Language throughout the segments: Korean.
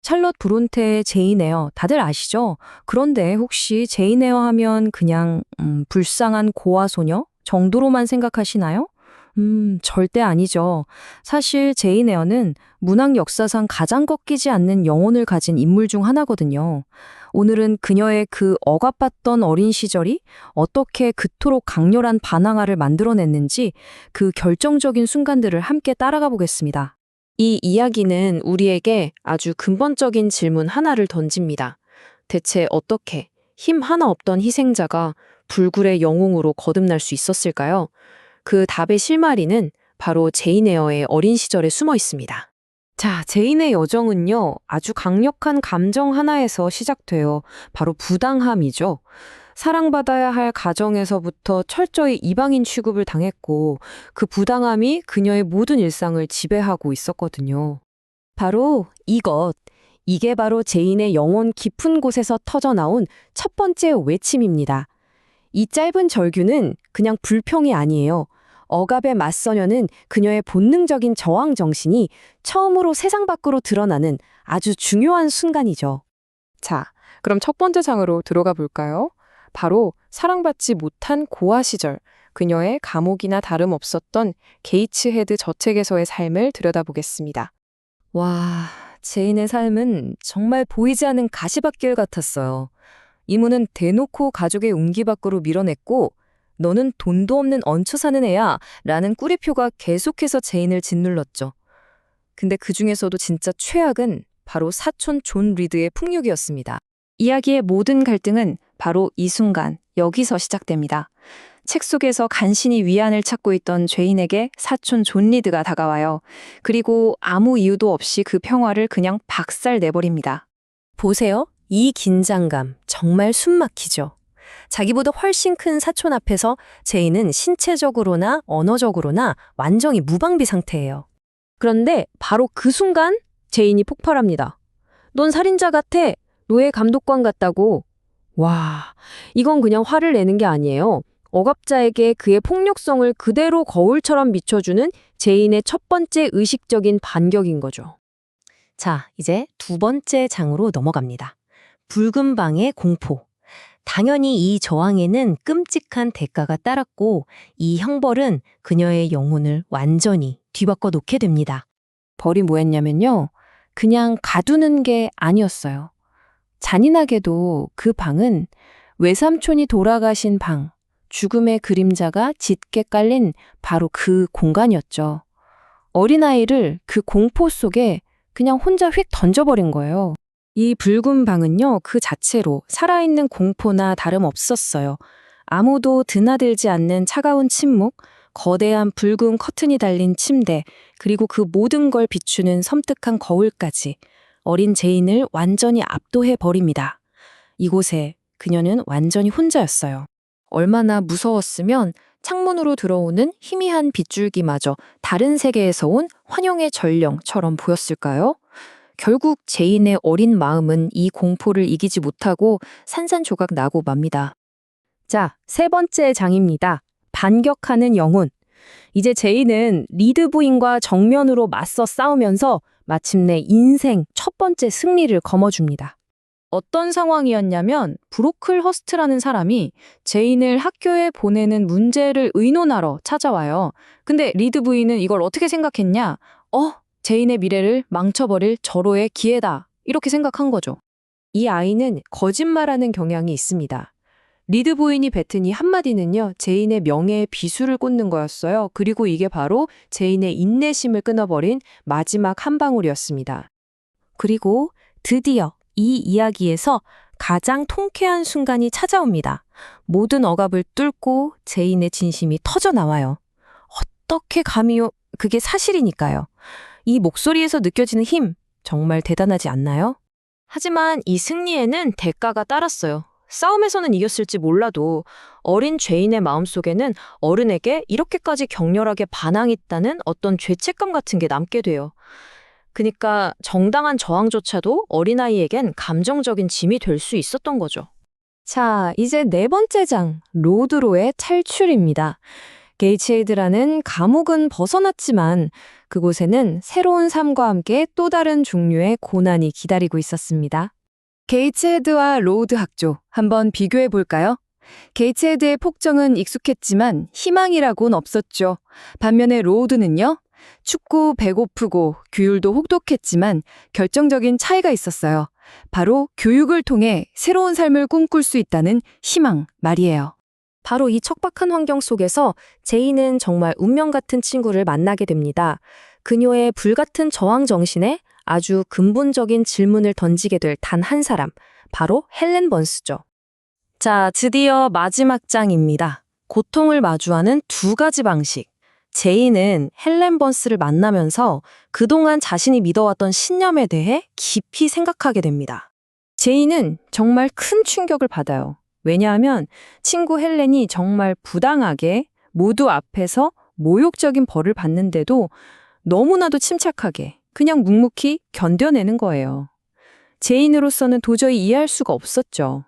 샬럿 브론테의 제인 에어 다들 아시죠? 그런데 혹시 제인 에어 하면 그냥 불쌍한 고아 소녀 정도로만 생각하시나요? 절대 아니죠. 사실 제인 에어는 문학 역사상 가장 꺾이지 않는 영혼을 가진 인물 중 하나거든요. 오늘은 그녀의 그 억압받던 어린 시절이 어떻게 그토록 강렬한 반항아를 만들어냈는지 그 결정적인 순간들을 함께 따라가 보겠습니다. 이 이야기는 우리에게 아주 근본적인 질문 하나를 던집니다. 대체 어떻게 힘 하나 없던 희생자가 불굴의 영웅으로 거듭날 수 있었을까요? 그 답의 실마리는 바로 제인 에어의 어린 시절에 숨어 있습니다. 자, 제인의 여정은요, 아주 강력한 감정 하나에서 시작돼요. 바로 부당함이죠. 사랑받아야 할 가정에서부터 철저히 이방인 취급을 당했고, 그 부당함이 그녀의 모든 일상을 지배하고 있었거든요. 바로 이게 바로 제인의 영혼 깊은 곳에서 터져나온 첫 번째 외침입니다. 이 짧은 절규는 그냥 불평이 아니에요. 억압에 맞서려는 그녀의 본능적인 저항 정신이 처음으로 세상 밖으로 드러나는 아주 중요한 순간이죠. 자, 그럼 첫 번째 장으로 들어가 볼까요? 바로 사랑받지 못한 고아 시절, 그녀의 감옥이나 다름없었던 게이츠 헤드 저택에서의 삶을 들여다보겠습니다. 와, 제인의 삶은 정말 보이지 않는 가시밭길 같았어요. 이모는 대놓고 가족의 운기 밖으로 밀어냈고 너는 돈도 없는 얹혀 사는 애야 라는 꾸리표가 계속해서 제인을 짓눌렀죠. 근데 그중에서도 진짜 최악은 바로 사촌 존 리드의 풍육이었습니다. 이야기의 모든 갈등은 바로 이 순간, 여기서 시작됩니다. 책 속에서 간신히 위안을 찾고 있던 죄인에게 사촌 존 리드가 다가와요. 그리고 아무 이유도 없이 그 평화를 그냥 박살 내버립니다. 보세요. 이 긴장감 정말 숨막히죠. 자기보다 훨씬 큰 사촌 앞에서 제인은 신체적으로나 언어적으로나 완전히 무방비 상태예요. 그런데 바로 그 순간 제인이 폭발합니다. 넌 살인자 같아. 노예 감독관 같다고. 와, 이건 그냥 화를 내는 게 아니에요. 억압자에게 그의 폭력성을 그대로 거울처럼 비춰주는 제인의 첫 번째 의식적인 반격인 거죠. 자, 이제 두 번째 장으로 넘어갑니다. 붉은 방의 공포. 당연히 이 저항에는 끔찍한 대가가 따랐고 이 형벌은 그녀의 영혼을 완전히 뒤바꿔 놓게 됩니다. 벌이 뭐였냐면요. 그냥 가두는 게 아니었어요. 잔인하게도 그 방은 외삼촌이 돌아가신 방, 죽음의 그림자가 짙게 깔린 바로 그 공간이었죠. 어린아이를 그 공포 속에 그냥 혼자 휙 던져버린 거예요. 이 붉은 방은요, 그 자체로 살아있는 공포나 다름없었어요. 아무도 드나들지 않는 차가운 침묵, 거대한 붉은 커튼이 달린 침대, 그리고 그 모든 걸 비추는 섬뜩한 거울까지 어린 제인을 완전히 압도해 버립니다. 이곳에 그녀는 완전히 혼자였어요. 얼마나 무서웠으면 창문으로 들어오는 희미한 빗줄기마저 다른 세계에서 온 환영의 전령처럼 보였을까요? 결국 제인의 어린 마음은 이 공포를 이기지 못하고 산산조각 나고 맙니다. 자, 세 번째 장입니다. 반격하는 영혼. 이제 제인은 리드 부인과 정면으로 맞서 싸우면서 마침내 인생 첫 번째 승리를 거머�줍니다. 어떤 상황이었냐면 브로클 허스트라는 사람이 제인을 학교에 보내는 문제를 의논하러 찾아와요. 근데 리드 부인은 이걸 어떻게 생각했냐? 제인의 미래를 망쳐버릴 절호의 기회다. 이렇게 생각한 거죠. 이 아이는 거짓말하는 경향이 있습니다. 리드 부인이 뱉은 이 한마디는요, 제인의 명예에 비수를 꽂는 거였어요. 그리고 이게 바로 제인의 인내심을 끊어버린 마지막 한 방울이었습니다. 그리고 드디어 이 이야기에서 가장 통쾌한 순간이 찾아옵니다. 모든 억압을 뚫고 제인의 진심이 터져 나와요. 어떻게 감히요? 그게 사실이니까요. 이 목소리에서 느껴지는 힘, 정말 대단하지 않나요? 하지만 이 승리에는 대가가 따랐어요. 싸움에서는 이겼을지 몰라도 어린 죄인의 마음속에는 어른에게 이렇게까지 격렬하게 반항했다는 어떤 죄책감 같은 게 남게 돼요. 그러니까 정당한 저항조차도 어린아이에겐 감정적인 짐이 될 수 있었던 거죠. 자, 이제 네 번째 장, 로드로의 탈출입니다. 게이츠헤드라는 감옥은 벗어났지만 그곳에는 새로운 삶과 함께 또 다른 종류의 고난이 기다리고 있었습니다. 게이츠헤드와 로우드 학조 한번 비교해 볼까요? 게이츠헤드의 폭정은 익숙했지만 희망이라고는 없었죠. 반면에 로우드는요? 춥고 배고프고 규율도 혹독했지만 결정적인 차이가 있었어요. 바로 교육을 통해 새로운 삶을 꿈꿀 수 있다는 희망 말이에요. 바로 이 척박한 환경 속에서 제이는 정말 운명 같은 친구를 만나게 됩니다. 그녀의 불같은 저항 정신에 아주 근본적인 질문을 던지게 될 단 한 사람, 바로 헬렌 번스죠. 자, 드디어 마지막 장입니다. 고통을 마주하는 두 가지 방식. 제이는 헬렌 번스를 만나면서 그동안 자신이 믿어왔던 신념에 대해 깊이 생각하게 됩니다. 제이는 정말 큰 충격을 받아요. 왜냐하면 친구 헬렌이 정말 부당하게 모두 앞에서 모욕적인 벌을 받는데도 너무나도 침착하게 그냥 묵묵히 견뎌내는 거예요. 제인으로서는 도저히 이해할 수가 없었죠.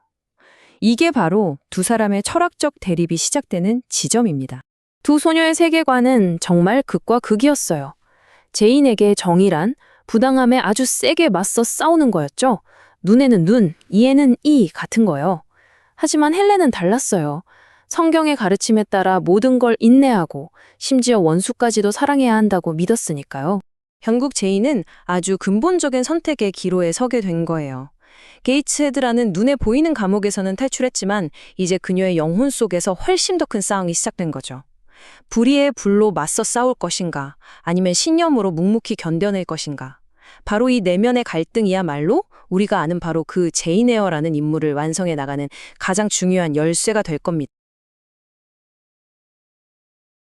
이게 바로 두 사람의 철학적 대립이 시작되는 지점입니다. 두 소녀의 세계관은 정말 극과 극이었어요. 제인에게 정의란 부당함에 아주 세게 맞서 싸우는 거였죠. 눈에는 눈, 이에는 이 같은 거요. 하지만 헬렌은 달랐어요. 성경의 가르침에 따라 모든 걸 인내하고 심지어 원수까지도 사랑해야 한다고 믿었으니까요. 결국 제이는 아주 근본적인 선택의 기로에 서게 된 거예요. 게이츠헤드라는 눈에 보이는 감옥에서는 탈출했지만 이제 그녀의 영혼 속에서 훨씬 더 큰 싸움이 시작된 거죠. 불의의 불로 맞서 싸울 것인가, 아니면 신념으로 묵묵히 견뎌낼 것인가. 바로 이 내면의 갈등이야말로 우리가 아는 바로 그 제인 에어라는 인물을 완성해 나가는 가장 중요한 열쇠가 될 겁니다.